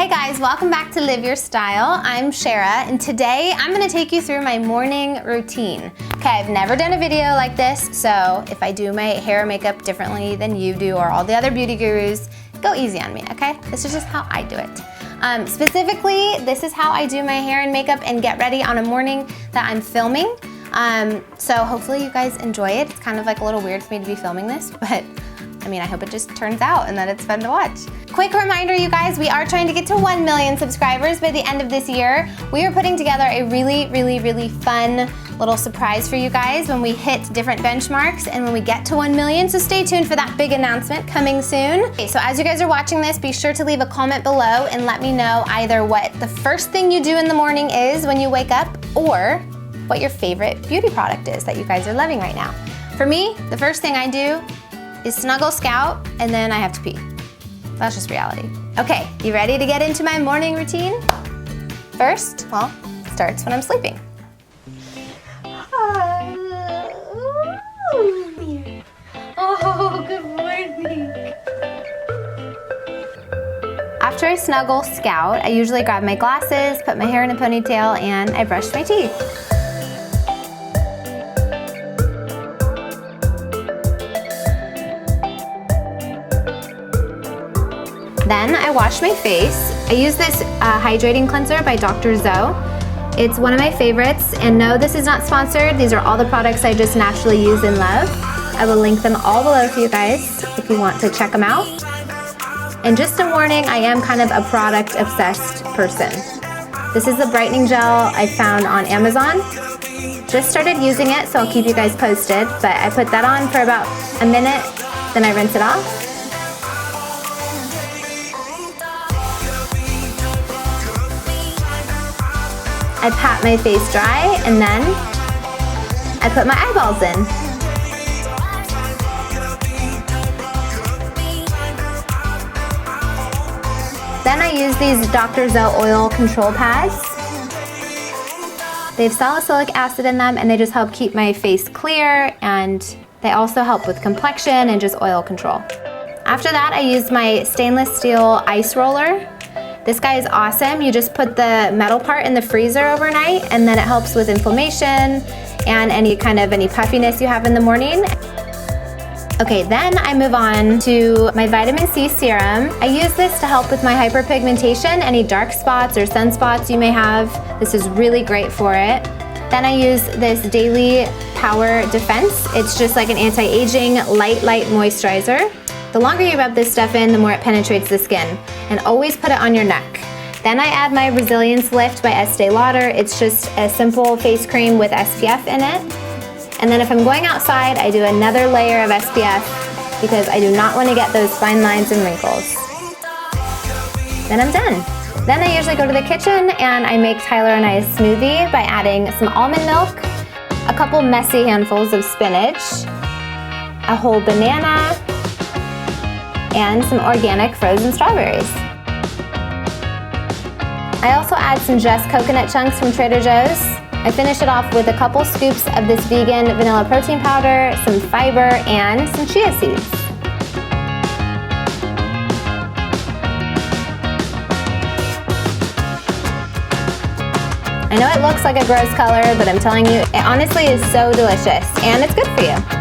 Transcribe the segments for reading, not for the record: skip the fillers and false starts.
Hey guys, welcome back to Live Your Style. I'm Sharrah, and today I'm gonna take you through my morning routine. Okay, I've never done a video like this, so if I do my hair or makeup differently than you do or all the other beauty gurus, go easy on me, okay? This is just how I do it. Specifically, this is how I do my hair and makeup and get ready on a morning that I'm filming. So hopefully you guys enjoy it. It's kind of like a little weird for me to be filming this, but I mean, I hope it just turns out and that it's fun to watch. Quick reminder, you guys, we are trying to get to 1 million subscribers by the end of this year. We are putting together a really fun little surprise for you guys when we hit different benchmarks and when we get to 1 million, so stay tuned for that big announcement coming soon. Okay, so as you guys are watching this, be sure to leave a comment below and let me know either what the first thing you do in the morning is when you wake up or what your favorite beauty product is that you guys are loving right now. For me, the first thing I do is snuggle scout, and then I have to pee. That's just reality. Okay, you ready to get into my morning routine? First, well, it starts when I'm sleeping. Oh, good morning. After I snuggle scout, I usually grab my glasses, put my hair in a ponytail, and I brush my teeth. Then I wash my face. I use this hydrating cleanser by Dr. Zoe. It's one of my favorites, and no, this is not sponsored. These are all the products I just naturally use and love. I will link them all below for you guys if you want to check them out. And just a warning, I am kind of a product obsessed person. This is the Brightening Gel I found on Amazon. Just started using it, so I'll keep you guys posted, but I put that on for about a minute, then I rinse it off. I pat my face dry, and then I put my eyeballs in. Then I use these Dr. Zoe oil control pads. They have salicylic acid in them, and they just help keep my face clear, and they also help with complexion and just oil control. After that, I use my stainless steel ice roller. This guy is awesome. You just put the metal part in the freezer overnight, and then it helps with inflammation and any puffiness you have in the morning. Okay, then I move on to my vitamin C serum. I use this to help with my hyperpigmentation, any dark spots or sunspots you may have. This is really great for it. Then I use this Daily Power Defense. It's just like an anti-aging light moisturizer. The longer you rub this stuff in, the more it penetrates the skin. And always put it on your neck. Then I add my Resilience Lift by Estee Lauder. It's just a simple face cream with SPF in it. And then if I'm going outside, I do another layer of SPF because I do not want to get those fine lines and wrinkles. Then I'm done. Then I usually go to the kitchen and I make Tyler and I a smoothie by adding some almond milk, a couple messy handfuls of spinach, a whole banana, and some organic frozen strawberries. I also add some just coconut chunks from Trader Joe's. I finish it off with a couple scoops of this vegan vanilla protein powder, some fiber, and some chia seeds. I know it looks like a gross color, but I'm telling you, it honestly is so delicious, and it's good for you.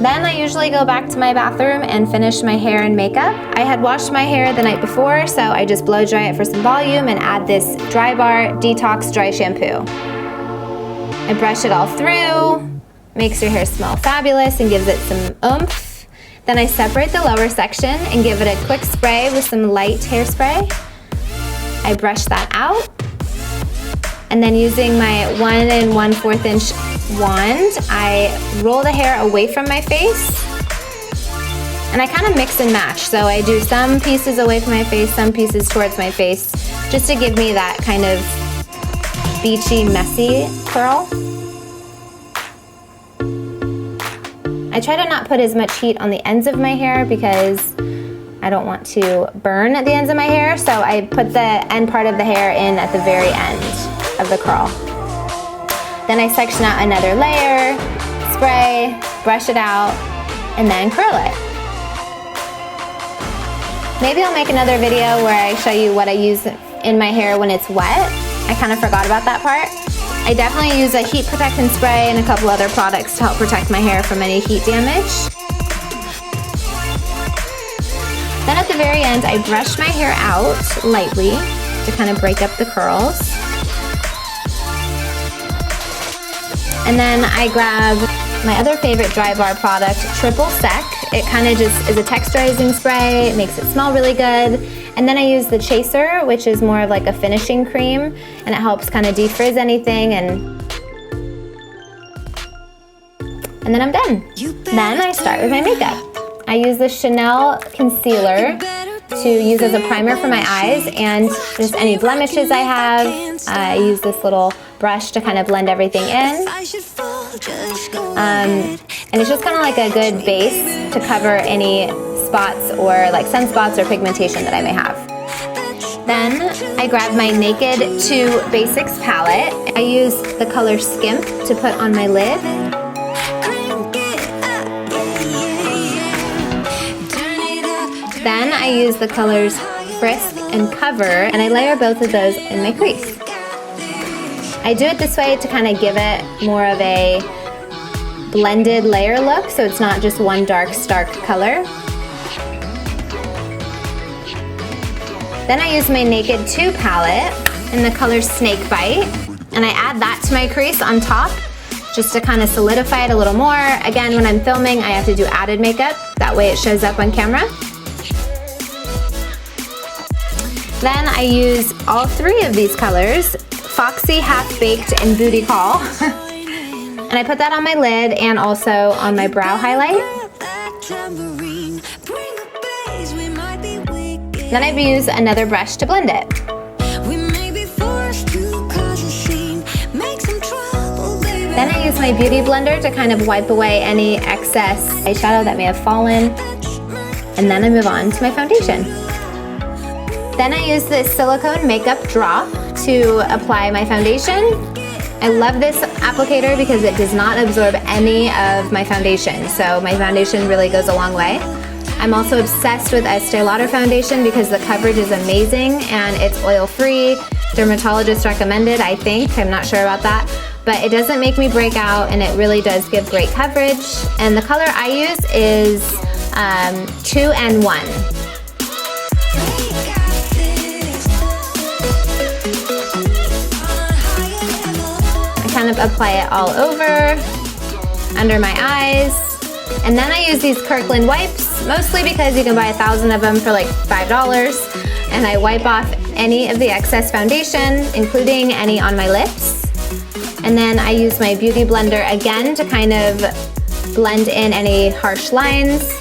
Then I usually go back to my bathroom and finish my hair and makeup. I had washed my hair the night before, so I just blow dry it for some volume and add this Dry Bar Detox Dry Shampoo. I brush it all through, makes your hair smell fabulous and gives it some oomph. Then I separate the lower section and give it a quick spray with some light hairspray. I brush that out. And then using my 1 1/4 inch wand, I roll the hair away from my face. And I kind of mix and match. So I do some pieces away from my face, some pieces towards my face, just to give me that kind of beachy, messy curl. I try to not put as much heat on the ends of my hair because I don't want to burn at the ends of my hair. So I put the end part of the hair in at the very end of the curl. Then I section out another layer, spray, brush it out, and then curl it. Maybe I'll make another video where I show you what I use in my hair when it's wet. I kind of forgot about that part. I definitely use a heat protectant spray and a couple other products to help protect my hair from any heat damage. Then at the very end, I brush my hair out lightly to kind of break up the curls. And then I grab my other favorite Dry Bar product, Triple Sec. It kind of just is a texturizing spray. It makes it smell really good. And then I use the Chaser, which is more of like a finishing cream, and it helps kind of defrizz anything, and then I'm done. Then I start with my makeup. I use the Chanel concealer to use as a primer for my eyes and just any blemishes I have. I use this little brush to kind of blend everything in. And it's just kind of like a good base to cover any spots or like sunspots or pigmentation that I may have. Then I grab my Naked 2 Basics palette. I use the color Skimp to put on my lid. Then I use the colors Frisk and Cover, and I layer both of those in my crease. I do it this way to kind of give it more of a blended layer look, so it's not just one dark, stark color. Then I use my Naked 2 palette in the color Snakebite, and I add that to my crease on top just to kind of solidify it a little more. Again, when I'm filming, I have to do added makeup. That way it shows up on camera. Then I use all three of these colors, Foxy, Half Baked, and Booty Call. And I put that on my lid and also on my brow highlight. Then I use another brush to blend it. Then I use my beauty blender to kind of wipe away any excess eyeshadow that may have fallen. And then I move on to my foundation. Then I use this silicone makeup drop to apply my foundation. I love this applicator because it does not absorb any of my foundation, so my foundation really goes a long way. I'm also obsessed with Lauder Foundation because the coverage is amazing and it's oil-free, dermatologist recommended, I think. I'm not sure about that, but it doesn't make me break out and it really does give great coverage. And the color I use is 2N1. Kind of apply it all over, under my eyes. And then I use these Kirkland wipes, mostly because you can buy 1,000 of them for like $5. And I wipe off any of the excess foundation, including any on my lips. And then I use my beauty blender again to kind of blend in any harsh lines.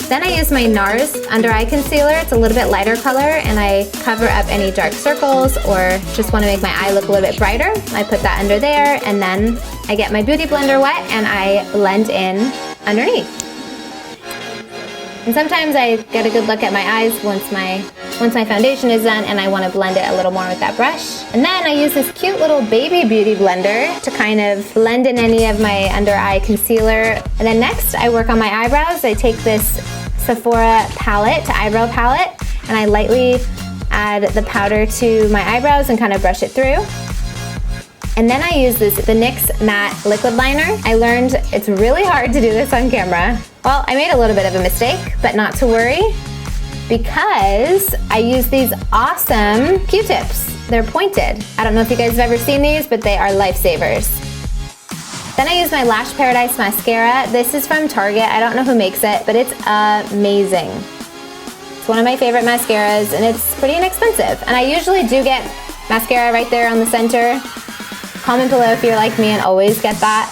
Then I use my Nars under eye concealer. It's a little bit lighter color, and I cover up any dark circles or just want to make my eye look a little bit brighter. I put that under there, and then I get my beauty blender wet and I blend in underneath. And sometimes I get a good look at my eyes once my foundation is done and I want to blend it a little more with that brush. And then I use this cute little baby beauty blender to kind of blend in any of my under eye concealer. And then next I work on my eyebrows. I take this Sephora palette, eyebrow palette, and I lightly add the powder to my eyebrows and kind of brush it through. And then I use the NYX Matte Liquid Liner. I learned it's really hard to do this on camera. Well, I made a little bit of a mistake, but not to worry, because I use these awesome Q-tips. They're pointed. I don't know if you guys have ever seen these, but they are lifesavers. Then I use my Lash Paradise mascara. This is from Target. I don't know who makes it, but it's amazing. It's one of my favorite mascaras, and it's pretty inexpensive. And I usually do get mascara right there on the center. Comment below if you're like me and always get that.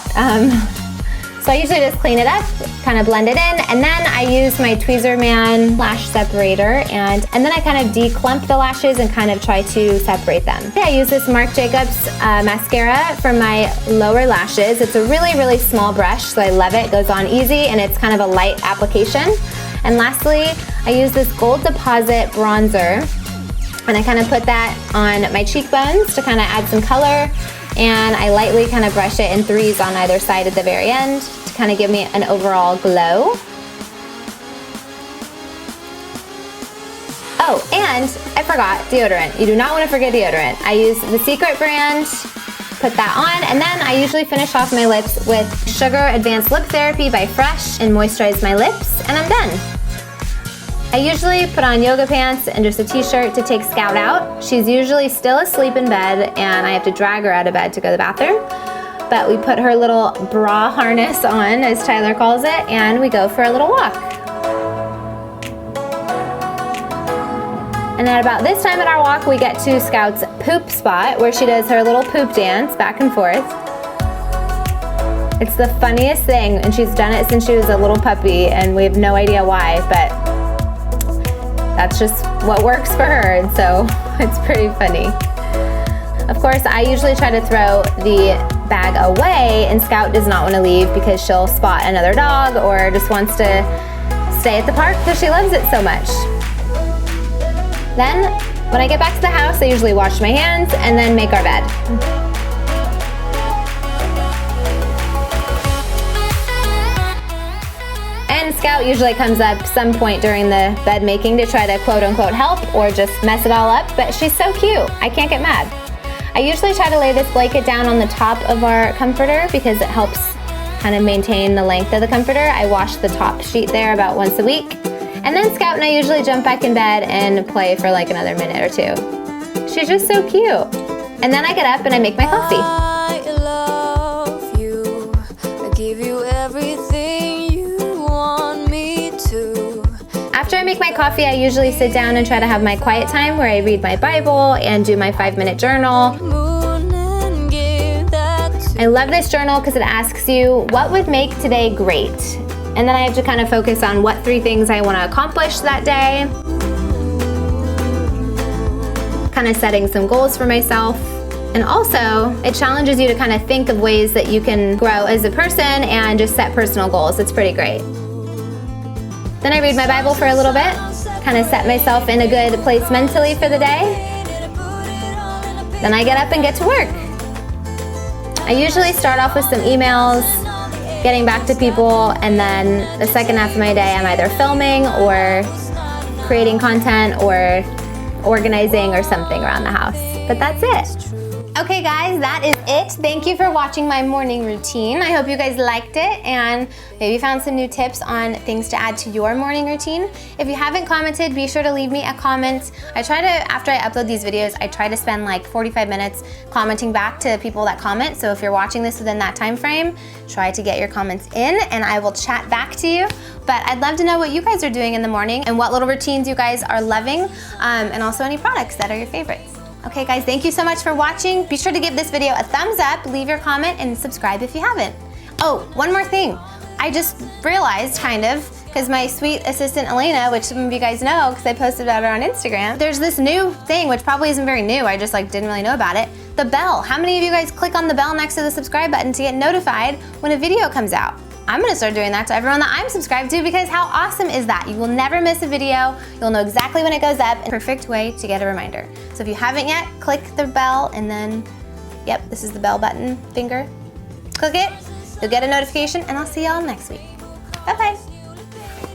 So I usually just clean it up, kind of blend it in, and then I use my Tweezerman lash separator, and then I kind of declump the lashes and kind of try to separate them. I use this Marc Jacobs mascara for my lower lashes. It's a really, really small brush, so I love it. It goes on easy, and it's kind of a light application. And lastly, I use this Gold Deposit bronzer, and I kind of put that on my cheekbones to kind of add some color. And I lightly kind of brush it in threes on either side at the very end to kind of give me an overall glow. Oh, and I forgot deodorant. You do not want to forget deodorant. I use the Secret brand, put that on, and then I usually finish off my lips with Sugar Advanced Lip Therapy by Fresh and moisturize my lips, and I'm done. I usually put on yoga pants and just a t-shirt to take Scout out. She's usually still asleep in bed and I have to drag her out of bed to go to the bathroom. But we put her little bra harness on, as Tyler calls it, and we go for a little walk. And at about this time in our walk, we get to Scout's poop spot where she does her little poop dance back and forth. It's the funniest thing, and she's done it since she was a little puppy, and we have no idea why, but that's just what works for her, and so it's pretty funny. Of course, I usually try to throw the bag away, and Scout does not want to leave because she'll spot another dog or just wants to stay at the park because she loves it so much. Then, when I get back to the house, I usually wash my hands and then make our bed. And Scout usually comes up some point during the bed making to try to quote unquote help or just mess it all up, but she's so cute, I can't get mad. I usually try to lay this blanket down on the top of our comforter because it helps kind of maintain the length of the comforter. I wash the top sheet there about once a week. And then Scout and I usually jump back in bed and play for like another minute or two. She's just so cute. And then I get up and I make my coffee. I love you. I give you everything you want me to. After I make my coffee, I usually sit down and try to have my quiet time where I read my Bible and do my 5-minute journal. I love this journal because it asks you, what would make today great? And then I have to kind of focus on what 3 things I want to accomplish that day. Kind of setting some goals for myself. And also, it challenges you to kind of think of ways that you can grow as a person and just set personal goals. It's pretty great. Then I read my Bible for a little bit, kind of set myself in a good place mentally for the day. Then I get up and get to work. I usually start off with some emails, getting back to people, and then the second half of my day I'm either filming or creating content or organizing or something around the house. But that's it. Okay guys, that is it. Thank you for watching my morning routine. I hope you guys liked it and maybe found some new tips on things to add to your morning routine. If you haven't commented, be sure to leave me a comment. I try to, after I upload these videos, I try to spend like 45 minutes commenting back to people that comment. So if you're watching this within that time frame, try to get your comments in and I will chat back to you. But I'd love to know what you guys are doing in the morning and what little routines you guys are loving, and also any products that are your favorites. Okay guys, thank you so much for watching. Be sure to give this video a thumbs up, leave your comment, and subscribe if you haven't. Oh, one more thing. I just realized, kind of, because my sweet assistant Elena, which some of you guys know because I posted about her on Instagram, there's this new thing, which probably isn't very new, I just didn't really know about it, the bell. How many of you guys click on the bell next to the subscribe button to get notified when a video comes out? I'm gonna start doing that to everyone that I'm subscribed to because how awesome is that? You will never miss a video. You'll know exactly when it goes up. Perfect way to get a reminder. So if you haven't yet, click the bell and then, yep, this is the bell button finger. Click it, you'll get a notification and I'll see y'all next week. Bye-bye.